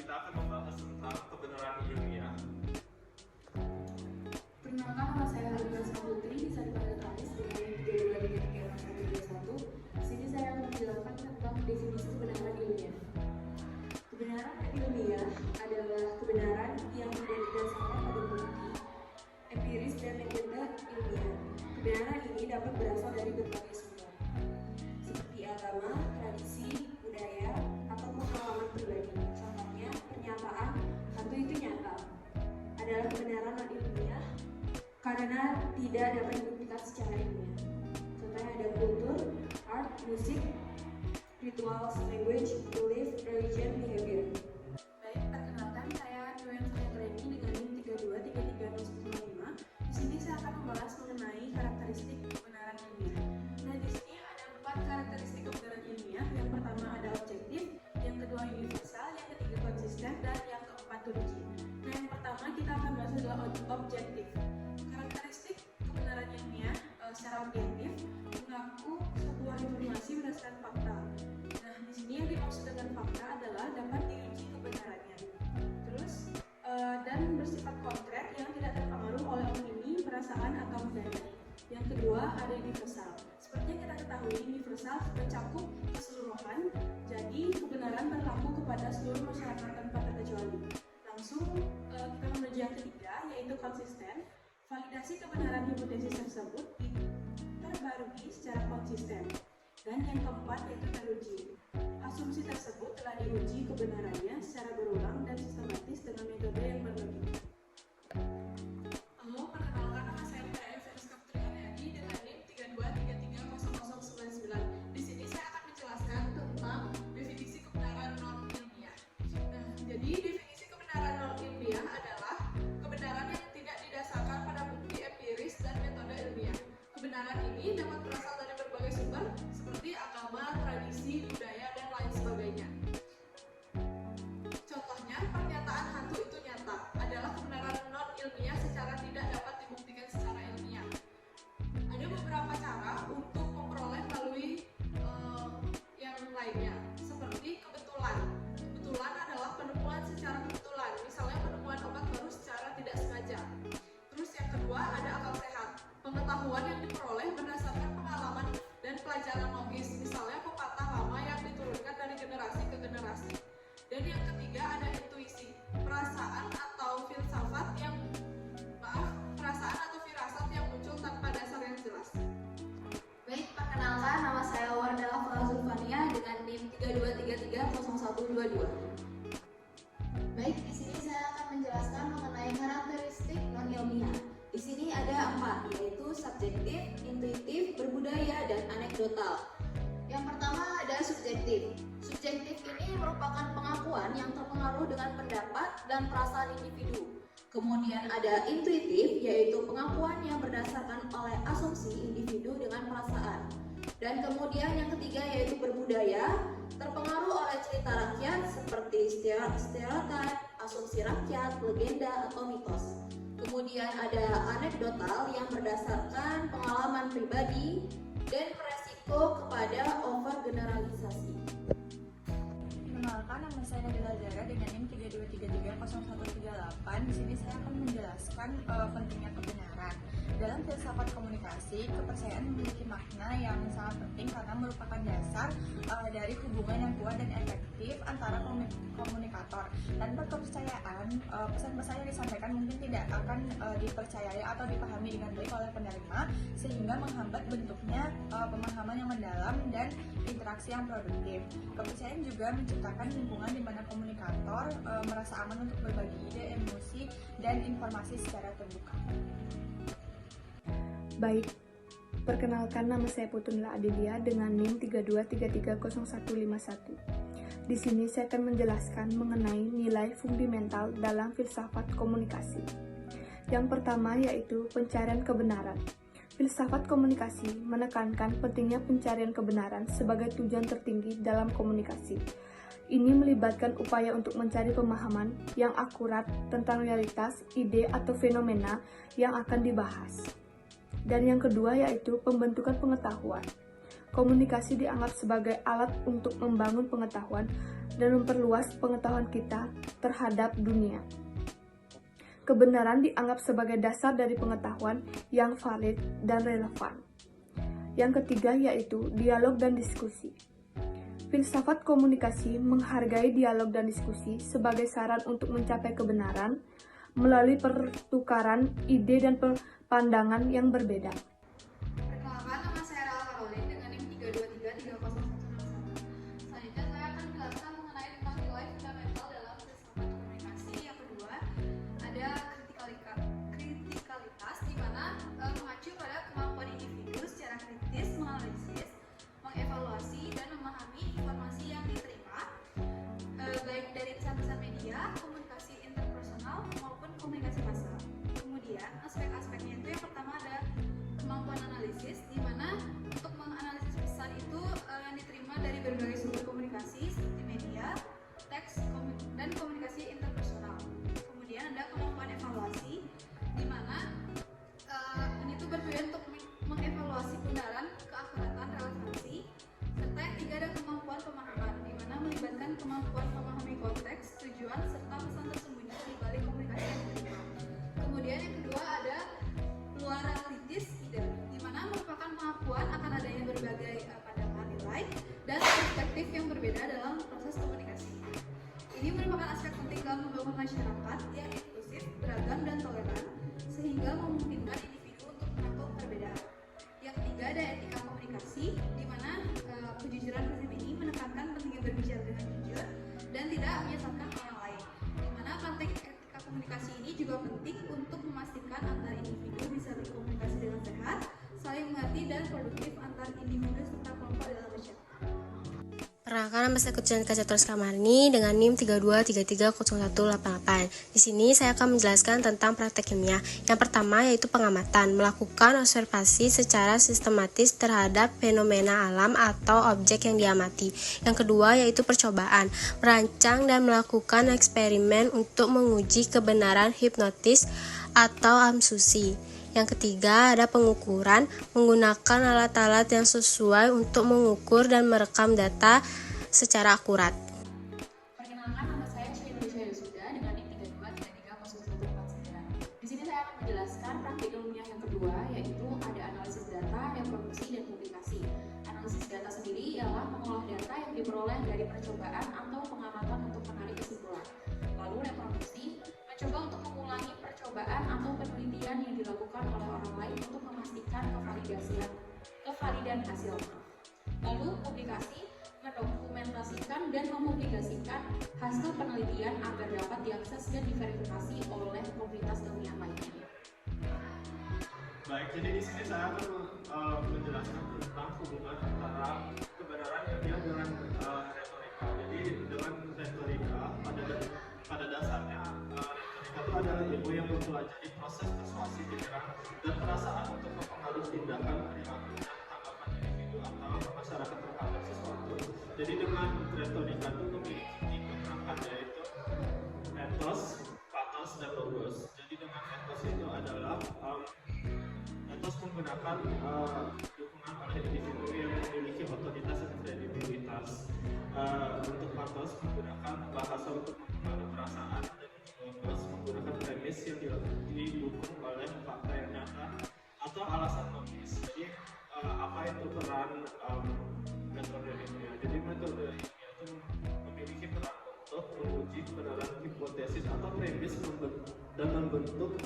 kita akan membahas tentang kebenaran ilmiah. Perkenalkan, nama saya Haruna Saputri, bisa dipanggil Kamis dengan NIM 32336121. Di sini saya akan menjelaskan tentang definisi kebenaran ilmiah. Kebenaran ilmiah adalah kebenaran yang tidak didasarkan pada bukti empiris dan metode ilmiah. Kebenaran ini dapat berasal dari berbagai sumber, seperti agama, tradisi, budaya, atau pengalaman pribadi. Contohnya, pernyataan "hantu itu nyata" adalah kebenaran non ilmiah karena tidak dapat dibuktikan secara ilmiah. Contohnya ada kultur, art, musik, ritual, language, belief, religion, behavior. Baik, perkenalkan, saya Joanne Sayatreni dengan NIM 32330105. Di sini saya akan membahas mengenai karakteristik kebenaran ilmiah. Nah, di sini ada 4 karakteristik kebenaran ilmiah. Yang pertama ada objektif, yang kedua universal, yang ketiga konsisten, dan yang keempat teruji. Nah, yang pertama kita akan bahas adalah objektif. Karakteristik kebenaran ilmiah secara objektif mengaku sebuah informasi berdasarkan fakta. Nah, di sini yang dimaksud dengan fakta adalah dapat diuji kebenarannya. Terus dan bersifat konkret yang tidak terpengaruh oleh opini, perasaan, atau budaya. Yang kedua ada universal. Seperti yang kita ketahui, universal mencakup keseluruhan, jadi kebenaran berlaku kepada seluruh masyarakat tanpa terkecuali. Langsung kita menuju yang ketiga, yaitu konsisten. Validasi kebenaran hipotesis tersebut terbarui secara konsisten. Dan yang keempat yaitu teruji. Asumsi tersebut telah diuji kebenarannya secara berulang dan sistematis dengan metode yang berlogika. Halo, perkenalkan, nama saya Mbak Feriska Putri Aryadi dengan NIM 32330099. Di sini saya akan menjelaskan tentang definisi kebenaran non ilmiah. Nah, jadi definisi kebenaran non ilmiah adalah kebenaran yang tidak didasarkan pada bukti empiris dan metode ilmiah. Kebenaran ini dapat berasal dari berbagai sumber seperti agama, tradisi, budaya, dan lain sebagainya. Contohnya, pernyataan "hantu itu nyata" adalah kebenaran non ilmiah secara tidak dapat dibuktikan secara ilmiah. Ada beberapa cara untuk memperoleh melalui yang lainnya, seperti kebetulan. Kebetulan adalah penemuan secara kebetulan, misalnya penemuan obat baru secara tidak sengaja. Terus yang kedua ada akal sehat, pengetahuan yang diperoleh berdasarkan pengalaman dan pelajaran logis, misalnya pepatah lama yang diturunkan dari generasi ke generasi. Dan yang ketiga ada intuisi, perasaan atau filsafat firasat yang muncul tanpa dasar yang jelas. Baik, perkenalkan, nama saya Wardah Lafla Zulfania dengan NIM 32330122. Baik, di sini saya akan menjelaskan mengenai karakteristik non ilmiah. Di sini ada 4, yaitu subjektif, intuitif, berbudaya, dan anekdotal. Yang pertama ada subjektif. Subjektif ini merupakan pengakuan yang terpengaruh dengan pendapat dan perasaan individu. Kemudian ada intuitif, yaitu pengakuan yang berdasarkan oleh asumsi individu dengan perasaan. Dan kemudian yang ketiga yaitu berbudaya, terpengaruh oleh cerita rakyat seperti stereotip, asumsi rakyat, legenda, atau mitos. Kemudian ada anekdotal yang berdasarkan pengalaman pribadi dan beresiko kepada overgeneralisasi. Perkenalkan, nama saya Nabila Zara dengan NIM 32330138. Di sini saya akan menjelaskan pentingnya kebenaran. Dalam filsafat komunikasi, kepercayaan memiliki makna yang sangat penting karena merupakan dasar dari hubungan yang kuat dan efektif antara komunikator. Tanpa kepercayaan, pesan-pesan yang disampaikan mungkin tidak akan dipercayai atau dipahami dengan baik oleh penerima, sehingga menghambat bentuknya pemahaman yang mendalam dan interaksi yang produktif. Kepercayaan juga menciptakan lingkungan di mana komunikator merasa aman untuk berbagi ide, emosi, dan informasi secara terbuka. Baik, perkenalkan, nama saya Putunla Adelia dengan NIM 32330151. Di sini saya akan menjelaskan mengenai nilai fundamental dalam filsafat komunikasi. Yang pertama yaitu pencarian kebenaran. Filsafat komunikasi menekankan pentingnya pencarian kebenaran sebagai tujuan tertinggi dalam komunikasi. Ini melibatkan upaya untuk mencari pemahaman yang akurat tentang realitas, ide, atau fenomena yang akan dibahas. Dan yang kedua yaitu pembentukan pengetahuan. Komunikasi dianggap sebagai alat untuk membangun pengetahuan dan memperluas pengetahuan kita terhadap dunia. Kebenaran dianggap sebagai dasar dari pengetahuan yang valid dan relevan. Yang ketiga yaitu dialog dan diskusi. Filsafat komunikasi menghargai dialog dan diskusi sebagai saran untuk mencapai kebenaran melalui pertukaran ide dan pandangan yang berbeda. Perkenalkan, nama saya Rala Caroline dengan NIM 323301161. Selanjutnya saya akan menjelaskan mengenai tentang nilai fundamental dalam filsafat komunikasi. Yang kedua, ada kritikalitas di mana mengacu pada kemampuan individu secara kritis menganalisis, mengevaluasi dan memahami informasi yang diterima baik dari pesan-pesan media, komunikasi interpersonal maupun komunikasi massal. Kemudian aspek-aspeknya itu yang pertama ada kemampuan analisis, di mana untuk menganalisis pesan itu yang diterima dari berbagai sumber komunikasi seperti media, teks, dan komunikasi interpersonal. Kemudian ada kemampuan evaluasi, di mana ini tuh bertujuan untuk mengevaluasi kebenaran, keakuratan, relevansi, serta yang ketiga ada kemampuan pemahaman, di mana melibatkan kemampuan memahami konteks, tujuan, serta pesan tersembunyi di balik komunikasi yang diterima. Kemudian yang kedua ada pluralitas ide, di mana merupakan pengakuan akan adanya berbagai pandangan, nilai, dan perspektif yang berbeda dalam proses komunikasi. Ini merupakan aspek penting dalam membangun masyarakat yang inklusif, beragam, dan toleran, sehingga memungkinkan individu untuk merangkul perbedaan. Yang ketiga ada etika komunikasi, di mana kejujuran prinsip ini menekankan pentingnya berbicara dengan jujur dan tidak menyesatkan orang lain. Di mana praktek etika komunikasi ini juga penting untuk memastikan antar individu bisa berkomunikasi dengan sehat, saling mengerti dan produktif antar individu serta kelompok dalam masyarakat. Perkenalkan, nama saya Kucian Kacatur Kamarni dengan NIM 323301188. Di sini saya akan menjelaskan tentang praktek ilmiah. Yang pertama yaitu pengamatan, melakukan observasi secara sistematis terhadap fenomena alam atau objek yang diamati. Yang kedua yaitu percobaan, merancang dan melakukan eksperimen untuk menguji kebenaran hipnotis atau asumsi. Yang ketiga ada pengukuran, menggunakan alat-alat yang sesuai untuk mengukur dan merekam data secara akurat. Perkenalkan, nama saya Syainulisha Yusuda dengan NIM 323301149. Di sini saya akan menjelaskan praktik ilmiah yang kedua, yaitu ada analisis data, reproduksi, dan publikasi. Analisis data sendiri ialah mengolah data yang diperoleh dari percobaan atau pengamatan untuk menarik kesimpulan. Lalu reproduksi, mencoba untuk mengulangi percobaan atau penelitian yang dilakukan oleh orang lain untuk memastikan kevalidan hasil. Lalu publikasi, mendokumentasikan dan mempublikasikan hasil penelitian agar dapat diakses dan diverifikasi oleh komunitas ilmiah lainnya. Baik, jadi di sini saya akan menjelaskan tentang hubungan antara kebenaran ilmiah dengan retorika. Jadi dengan retorika pada dasarnya retorika itu adalah ilmu yang mempelajari proses persuasi pikiran dan perasaan untuk mempengaruhi tindakan, perilaku, dan tanggapan individu atau masyarakat terhadap sesuatu. Jadi dengan retorika itu memiliki tiga perangkat, yaitu ethos, pathos, dan logos. Jadi dengan ethos itu adalah ethos menggunakan dukungan oleh individu yang memiliki otoritas dan kredibilitas. Untuk pathos menggunakan bahasa untuk mempengaruhi perasaan, dan logos menggunakan premis yang didukung oleh fakta yang nyata atau alasan logis. Jadi apa itu peran metode ilmiah? Jadi metode ilmiah itu memiliki peran untuk menguji kebenaran hipotesis atau premis dan membentuk